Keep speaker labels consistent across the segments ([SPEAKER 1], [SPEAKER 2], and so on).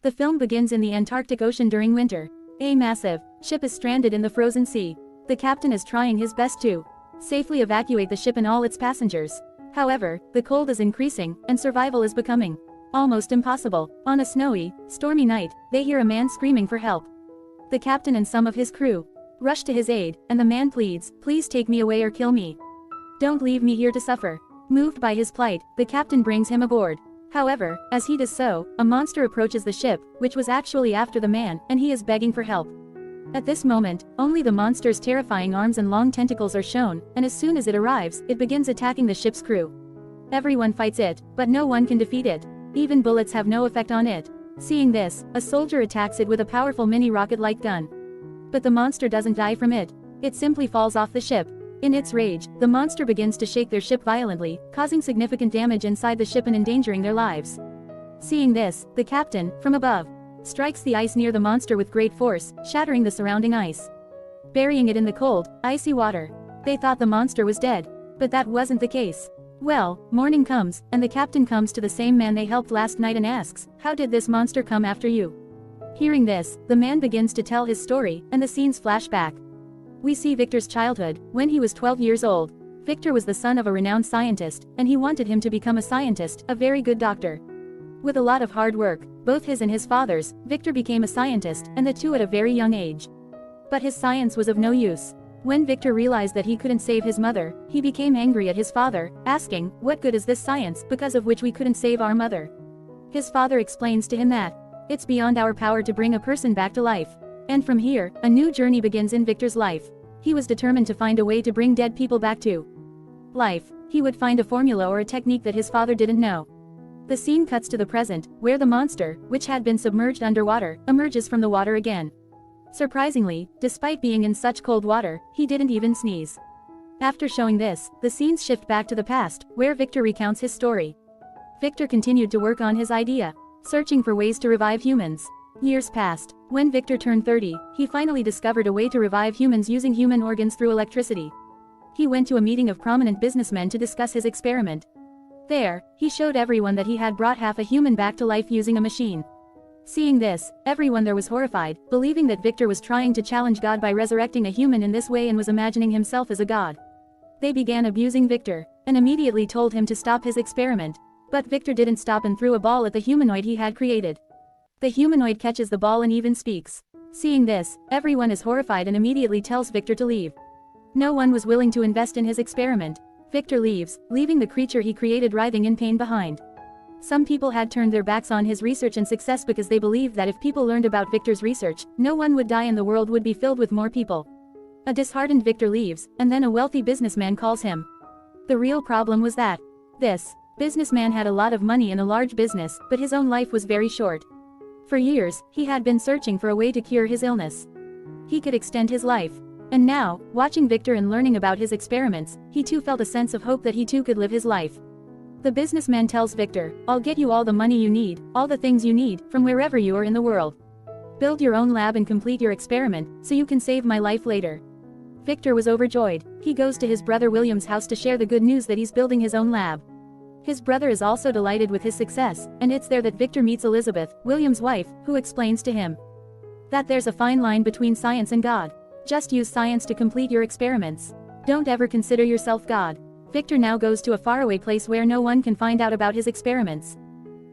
[SPEAKER 1] The film begins in the Antarctic Ocean during winter. A massive ship is stranded in the frozen sea. The captain is trying his best to safely evacuate the ship and all its passengers. However, the cold is increasing, and survival is becoming almost impossible. On a snowy, stormy night, they hear a man screaming for help. The captain and some of his crew rush to his aid, and the man pleads, "Please take me away or kill me. Don't leave me here to suffer." Moved by his plight, the captain brings him aboard. However, as he does so, a monster approaches the ship, which was actually after the man, and he is begging for help. At this moment, only the monster's terrifying arms and long tentacles are shown, and as soon as it arrives, it begins attacking the ship's crew. Everyone fights it, but no one can defeat it. Even bullets have no effect on it. Seeing this, a soldier attacks it with a powerful mini rocket-like gun. But the monster doesn't die from it. It simply falls off the ship. In its rage, the monster begins to shake their ship violently, causing significant damage inside the ship and endangering their lives. Seeing this, the captain, from above, strikes the ice near the monster with great force, shattering the surrounding ice, burying it in the cold, icy water. They thought the monster was dead. But that wasn't the case. Well, morning comes, and the captain comes to the same man they helped last night and asks, "How did this monster come after you?" Hearing this, the man begins to tell his story, and the scenes flash back. We see Victor's childhood. When he was 12 years old, Victor was the son of a renowned scientist, and he wanted him to become a scientist, a very good doctor. With a lot of hard work, both his and his father's, Victor became a scientist, and the two at a very young age. But his science was of no use. When Victor realized that he couldn't save his mother, he became angry at his father, asking, "What good is this science, because of which we couldn't save our mother?" His father explains to him that it's beyond our power to bring a person back to life. And from here, a new journey begins in Victor's life. He was determined to find a way to bring dead people back to life. He would find a formula or a technique that his father didn't know. The scene cuts to the present, where the monster, which had been submerged underwater, emerges from the water again. Surprisingly, despite being in such cold water, he didn't even sneeze. After showing this, the scenes shift back to the past, where Victor recounts his story. Victor continued to work on his idea, searching for ways to revive humans. Years passed. When Victor turned 30, he finally discovered a way to revive humans using human organs through electricity. He went to a meeting of prominent businessmen to discuss his experiment. There, he showed everyone that he had brought half a human back to life using a machine. Seeing this, everyone there was horrified, believing that Victor was trying to challenge God by resurrecting a human in this way and was imagining himself as a god. They began abusing Victor, and immediately told him to stop his experiment. But Victor didn't stop and threw a ball at the humanoid he had created. The humanoid catches the ball and even speaks. Seeing this, everyone is horrified and immediately tells Victor to leave. No one was willing to invest in his experiment. Victor leaves, leaving the creature he created writhing in pain behind. Some people had turned their backs on his research and success because they believed that if people learned about Victor's research, no one would die and the world would be filled with more people. A disheartened Victor leaves, and then a wealthy businessman calls him. The real problem was that this businessman had a lot of money and a large business, but his own life was very short. For years, he had been searching for a way to cure his illness. He could extend his life. And now, watching Victor and learning about his experiments, he too felt a sense of hope that he too could live his life. The businessman tells Victor, "I'll get you all the money you need, all the things you need, from wherever you are in the world. Build your own lab and complete your experiment, so you can save my life later." Victor was overjoyed. He goes to his brother William's house to share the good news that he's building his own lab. His brother is also delighted with his success, and it's there that Victor meets Elizabeth, William's wife, who explains to him that there's a fine line between science and God. Just use science to complete your experiments. Don't ever consider yourself God. Victor now goes to a faraway place where no one can find out about his experiments.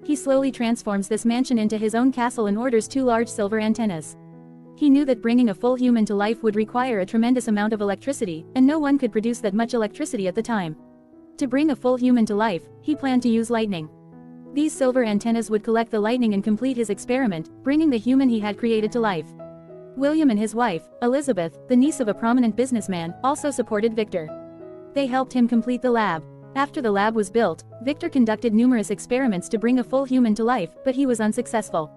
[SPEAKER 1] He slowly transforms this mansion into his own castle and orders 2 large silver antennas. He knew that bringing a full human to life would require a tremendous amount of electricity, and no one could produce that much electricity at the time. To bring a full human to life, he planned to use lightning. These silver antennas would collect the lightning and complete his experiment, bringing the human he had created to life. William and his wife, Elizabeth, the niece of a prominent businessman, also supported Victor. They helped him complete the lab. After the lab was built, Victor conducted numerous experiments to bring a full human to life, but he was unsuccessful.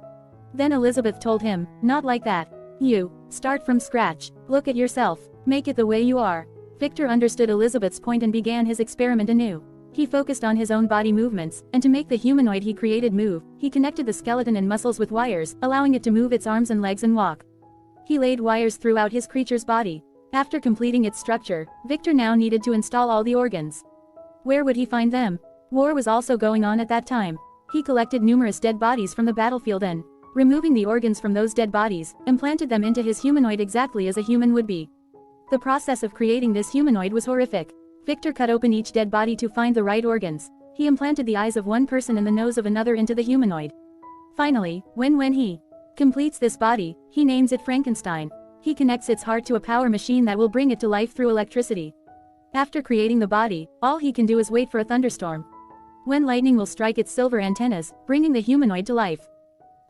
[SPEAKER 1] Then Elizabeth told him, "Not like that. You start from scratch. Look at yourself. Make it the way you are." Victor understood Elizabeth's point and began his experiment anew. He focused on his own body movements, and to make the humanoid he created move, he connected the skeleton and muscles with wires, allowing it to move its arms and legs and walk. He laid wires throughout his creature's body. After completing its structure, Victor now needed to install all the organs. Where would he find them? War was also going on at that time. He collected numerous dead bodies from the battlefield and removing the organs from those dead bodies, implanted them into his humanoid exactly as a human would be. The process of creating this humanoid was horrific. Victor cut open each dead body to find the right organs. He implanted the eyes of one person and the nose of another into the humanoid. Finally, when he completes this body, he names it Frankenstein. He connects its heart to a power machine that will bring it to life through electricity. After creating the body, all he can do is wait for a thunderstorm, when lightning will strike its silver antennas, bringing the humanoid to life.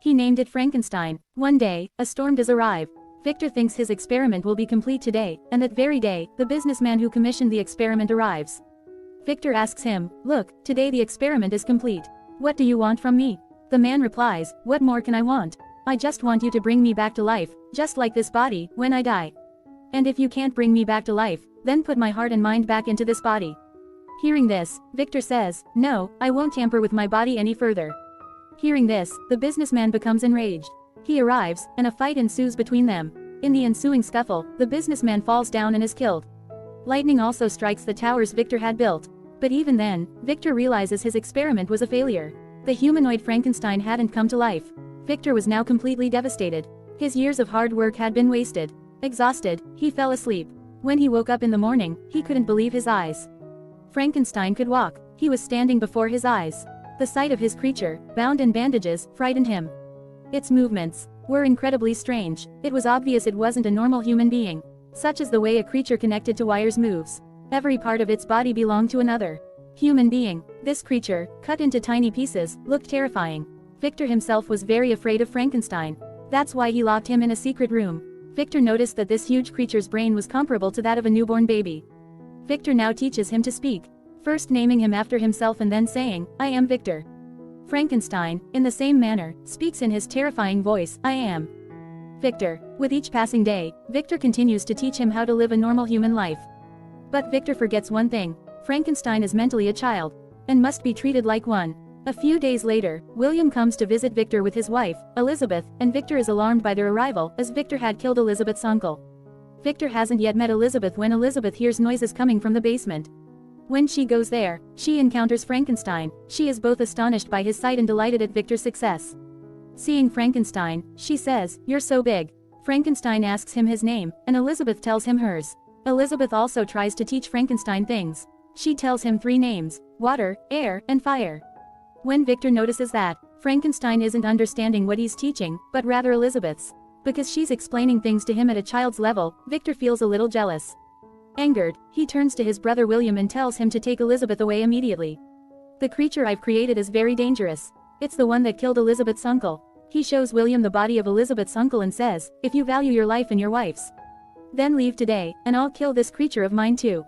[SPEAKER 1] He named it Frankenstein. One day, a storm does arrive. Victor thinks his experiment will be complete today, and that very day, the businessman who commissioned the experiment arrives. Victor asks him, "Look, today the experiment is complete. What do you want from me?" The man replies, "What more can I want? I just want you to bring me back to life, just like this body, when I die. And if you can't bring me back to life, then put my heart and mind back into this body." Hearing this, Victor says, "No, I won't tamper with my body any further." Hearing this, the businessman becomes enraged. He arrives, and a fight ensues between them. In the ensuing scuffle, the businessman falls down and is killed. Lightning also strikes the towers Victor had built. But even then, Victor realizes his experiment was a failure. The humanoid Frankenstein hadn't come to life. Victor was now completely devastated. His years of hard work had been wasted. Exhausted, he fell asleep. When he woke up in the morning, he couldn't believe his eyes. Frankenstein could walk. He was standing before his eyes. The sight of his creature, bound in bandages, frightened him. Its movements were incredibly strange. It was obvious it wasn't a normal human being. Such is the way a creature connected to wires moves. Every part of its body belonged to another human being. This creature, cut into tiny pieces, looked terrifying. Victor himself was very afraid of Frankenstein. That's why he locked him in a secret room. Victor noticed that this huge creature's brain was comparable to that of a newborn baby. Victor now teaches him to speak, first naming him after himself and then saying, "I am Victor." Frankenstein, in the same manner, speaks in his terrifying voice, "I am Victor." With each passing day, Victor continues to teach him how to live a normal human life. But Victor forgets one thing: Frankenstein is mentally a child, and must be treated like one. A few days later, William comes to visit Victor with his wife, Elizabeth, and Victor is alarmed by their arrival, as Victor had killed Elizabeth's uncle. Victor hasn't yet met Elizabeth when Elizabeth hears noises coming from the basement. When she goes there, she encounters Frankenstein. She is both astonished by his sight and delighted at Victor's success. Seeing Frankenstein, she says, "You're so big." Frankenstein asks him his name, and Elizabeth tells him hers. Elizabeth also tries to teach Frankenstein things. She tells him 3 names: water, air, and fire. When Victor notices that Frankenstein isn't understanding what he's teaching, but rather Elizabeth's, because she's explaining things to him at a child's level, Victor feels a little jealous. Angered, he turns to his brother William and tells him to take Elizabeth away immediately. "The creature I've created is very dangerous. It's the one that killed Elizabeth's uncle." He shows William the body of Elizabeth's uncle and says, "If you value your life and your wife's, then leave today, and I'll kill this creature of mine too."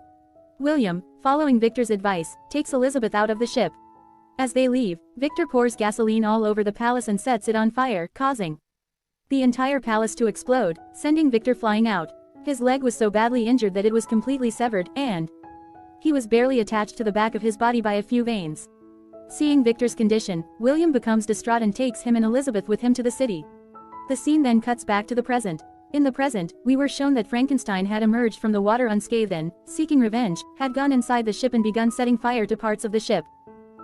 [SPEAKER 1] William, following Victor's advice, takes Elizabeth out of the ship. As they leave, Victor pours gasoline all over the palace and sets it on fire, causing the entire palace to explode, sending Victor flying out. His leg was so badly injured that it was completely severed, and he was barely attached to the back of his body by a few veins. Seeing Victor's condition, William becomes distraught and takes him and Elizabeth with him to the city. The scene then cuts back to the present. In the present, we were shown that Frankenstein had emerged from the water unscathed and, seeking revenge, had gone inside the ship and begun setting fire to parts of the ship.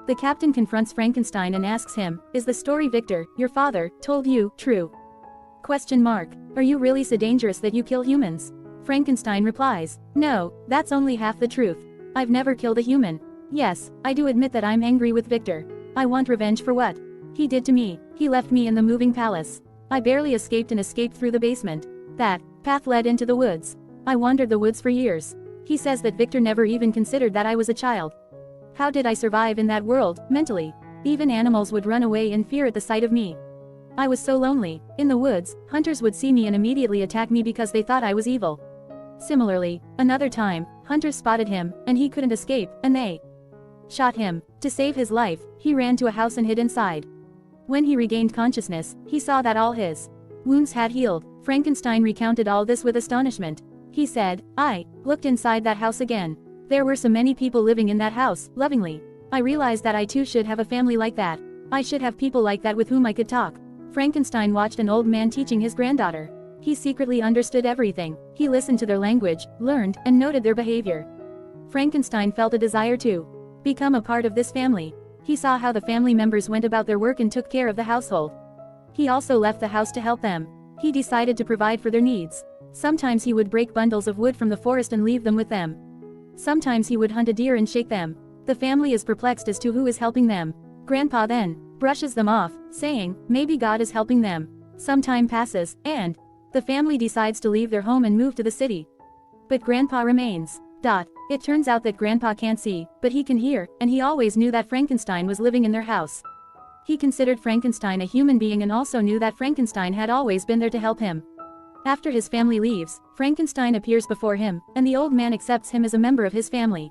[SPEAKER 1] The captain confronts Frankenstein and asks him, "Is the story Victor, your father, told you, true? Are you really so dangerous that you kill humans?" Frankenstein replies, "No, that's only half the truth. I've never killed a human. Yes, I do admit that I'm angry with Victor. I want revenge for what he did to me. He left me in the moving palace. I barely escaped through the basement. That path led into the woods. I wandered the woods for years." He says that Victor never even considered that I was a child. "How did I survive in that world, mentally? Even animals would run away in fear at the sight of me. I was so lonely. In the woods, hunters would see me and immediately attack me because they thought I was evil." Similarly, another time, hunters spotted him, and he couldn't escape, and they shot him. To save his life, he ran to a house and hid inside. When he regained consciousness, he saw that all his wounds had healed. Frankenstein recounted all this with astonishment. He said, "I looked inside that house again. There were so many people living in that house, lovingly. I realized that I too should have a family like that. I should have people like that with whom I could talk." Frankenstein watched an old man teaching his granddaughter. He secretly understood everything. He listened to their language, learned, and noted their behavior. Frankenstein felt a desire to become a part of this family. He saw how the family members went about their work and took care of the household. He also left the house to help them. He decided to provide for their needs. Sometimes he would break bundles of wood from the forest and leave them with them. Sometimes he would hunt a deer and shake them. The family is perplexed as to who is helping them. Grandpa then brushes them off, saying, maybe God is helping them. Some time passes, and the family decides to leave their home and move to the city. But Grandpa remains. It turns out that Grandpa can't see, but he can hear, and he always knew that Frankenstein was living in their house. He considered Frankenstein a human being and also knew that Frankenstein had always been there to help him. After his family leaves, Frankenstein appears before him, and the old man accepts him as a member of his family.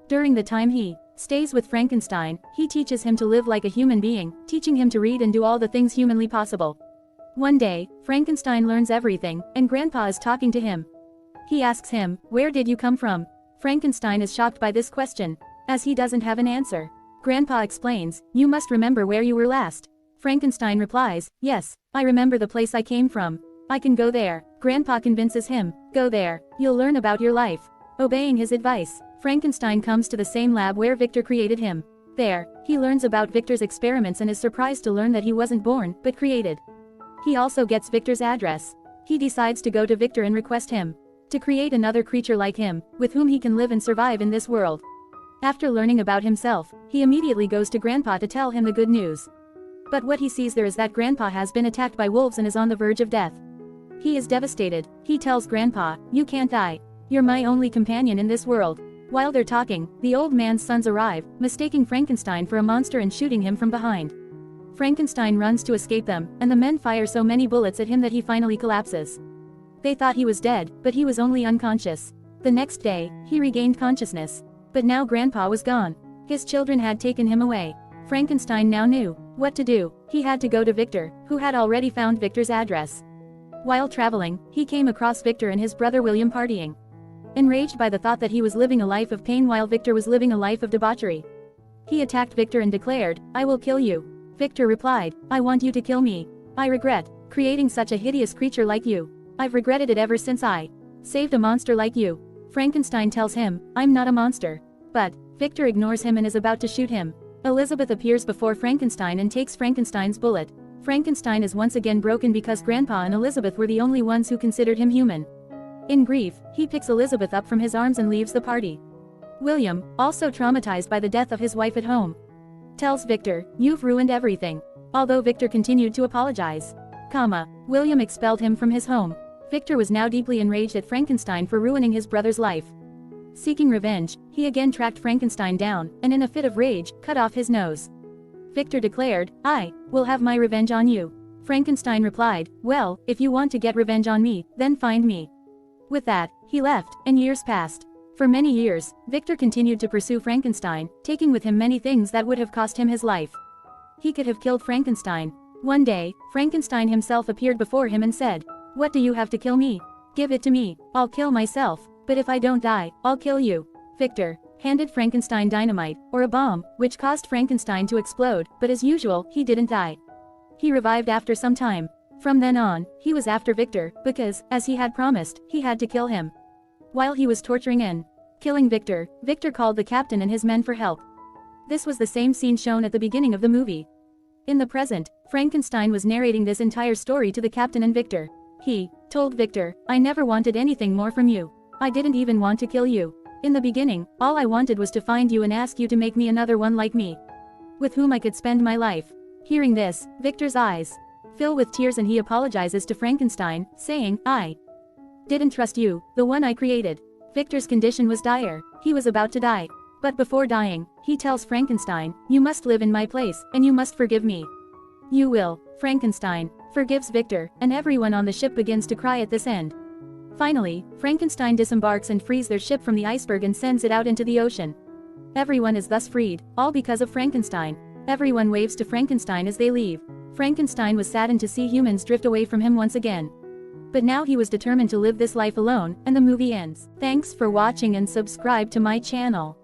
[SPEAKER 1] During the time he stays with Frankenstein, he teaches him to live like a human being, teaching him to read and do all the things humanly possible. One day, Frankenstein learns everything, and Grandpa is talking to him. He asks him, where did you come from? Frankenstein is shocked by this question, as he doesn't have an answer. Grandpa explains, you must remember where you were last. Frankenstein replies, yes, I remember the place I came from. I can go there. Grandpa convinces him, go there, you'll learn about your life. Obeying his advice, Frankenstein comes to the same lab where Victor created him. There, he learns about Victor's experiments and is surprised to learn that he wasn't born, but created. He also gets Victor's address. He decides to go to Victor and request him to create another creature like him, with whom he can live and survive in this world. After learning about himself, he immediately goes to Grandpa to tell him the good news. But what he sees there is that Grandpa has been attacked by wolves and is on the verge of death. He is devastated. He tells Grandpa, you can't die. You're my only companion in this world. While they're talking, the old man's sons arrive, mistaking Frankenstein for a monster and shooting him from behind. Frankenstein runs to escape them, and the men fire so many bullets at him that he finally collapses. They thought he was dead, but he was only unconscious. The next day, he regained consciousness. But now Grandpa was gone. His children had taken him away. Frankenstein now knew what to do. He had to go to Victor, who had already found Victor's address. While traveling, he came across Victor and his brother William partying. Enraged by the thought that he was living a life of pain while Victor was living a life of debauchery, he attacked Victor and declared, I will kill you. Victor replied, I want you to kill me. I regret creating such a hideous creature like you. I've regretted it ever since I saved a monster like you. Frankenstein tells him, I'm not a monster. But Victor ignores him and is about to shoot him. Elizabeth appears before Frankenstein and takes Frankenstein's bullet. Frankenstein is once again broken because Grandpa and Elizabeth were the only ones who considered him human. In grief, he picks Elizabeth up from his arms and leaves the party. William, also traumatized by the death of his wife at home, tells Victor, you've ruined everything. Although Victor continued to apologize, William expelled him from his home. Victor was now deeply enraged at Frankenstein for ruining his brother's life. Seeking revenge, he again tracked Frankenstein down, and in a fit of rage, cut off his nose. Victor declared, I will have my revenge on you. Frankenstein replied, well, if you want to get revenge on me, then find me. With that, he left, and years passed. For many years, Victor continued to pursue Frankenstein, taking with him many things that would have cost him his life. He could have killed Frankenstein. One day, Frankenstein himself appeared before him and said, what do you have to kill me? Give it to me, I'll kill myself, but if I don't die, I'll kill you. Victor handed Frankenstein dynamite, or a bomb, which caused Frankenstein to explode, but as usual, he didn't die. He revived after some time. From then on, he was after Victor, because, as he had promised, he had to kill him. While he was torturing and killing Victor, Victor called the captain and his men for help. This was the same scene shown at the beginning of the movie. In the present, Frankenstein was narrating this entire story to the captain and Victor. He told Victor, I never wanted anything more from you. I didn't even want to kill you. In the beginning, all I wanted was to find you and ask you to make me another one like me, with whom I could spend my life. Hearing this, Victor's eyes fill with tears and he apologizes to Frankenstein, saying, I didn't trust you, the one I created. Victor's condition was dire. He was about to die. But before dying, he tells Frankenstein, you must live in my place, and you must forgive me. You will. Frankenstein forgives Victor, and everyone on the ship begins to cry at this end. Finally, Frankenstein disembarks and frees their ship from the iceberg and sends it out into the ocean. Everyone is thus freed, all because of Frankenstein. Everyone waves to Frankenstein as they leave. Frankenstein was saddened to see humans drift away from him once again. But now he was determined to live this life alone, and the movie ends. Thanks for watching and subscribe to my channel.